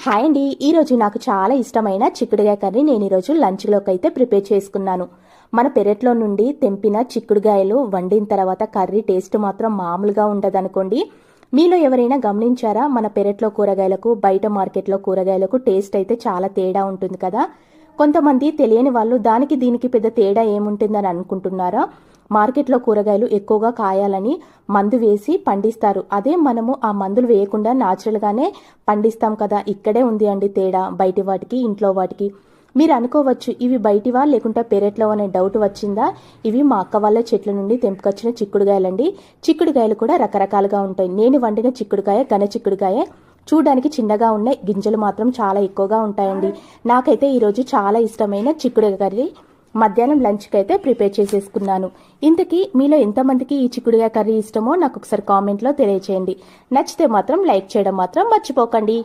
Hi అండి, ఈరోజు నాకు చాలా ఇష్టమైన చిక్కుడుగాయ కర్రీ నేను ఈరోజు లంచ్లోకి అయితే ప్రిపేర్ చేసుకున్నాను. మన పెరట్లో నుండి తెంపిన చిక్కుడుగాయలు వండిన తర్వాత కర్రీ టేస్ట్ మాత్రం మామూలుగా ఉండదనుకోండి. మీలో ఎవరైనా గమనించారా? మన పెరట్లో కూరగాయలకు బయట మార్కెట్లో కూరగాయలకు టేస్ట్ అయితే చాలా తేడా ఉంటుంది కదా. కొంతమంది తెలియని వాళ్ళు దానికి దీనికి పెద్ద తేడా ఏముంటుందని అనుకుంటున్నారా? మార్కెట్లో కూరగాయలు ఎక్కువగా కాయాలని మందు వేసి పండిస్తారు. అదే మనము ఆ మందులు వేయకుండా న్యాచురల్గానే పండిస్తాం కదా. ఇక్కడే ఉంది అండి తేడా బయటి వాటికి ఇంట్లో వాటికి. మీరు అనుకోవచ్చు, ఇవి బయటివా లేకుంటే పెరట్లో అనే డౌట్ వచ్చిందా? ఇవి మా అక్క వాళ్ళ చెట్ల నుండి తెంపుకొచ్చిన చిక్కుడుగాయలండి. చిక్కుడుగాయలు కూడా రకరకాలుగా ఉంటాయి. నేను వండిన చిక్కుడుకాయ ఘన చిక్కుడుకాయ, చూడడానికి చిన్నగా ఉన్నాయి, గింజలు మాత్రం చాలా ఎక్కువగా ఉంటాయండి. నాకైతే ఈరోజు చాలా ఇష్టమైన చిక్కుడుకాయ కర్రీ మధ్యాహ్నం లంచ్కి అయితే ప్రిపేర్ చేసేసుకున్నాను. ఇంతకీ మీలో ఎంతమందికి ఈ చిక్కుడుకాయ కర్రీ ఇష్టమో నాకు ఒకసారి కామెంట్లో తెలియచేయండి. నచ్చితే మాత్రం లైక్ చేయడం మాత్రం మర్చిపోకండి.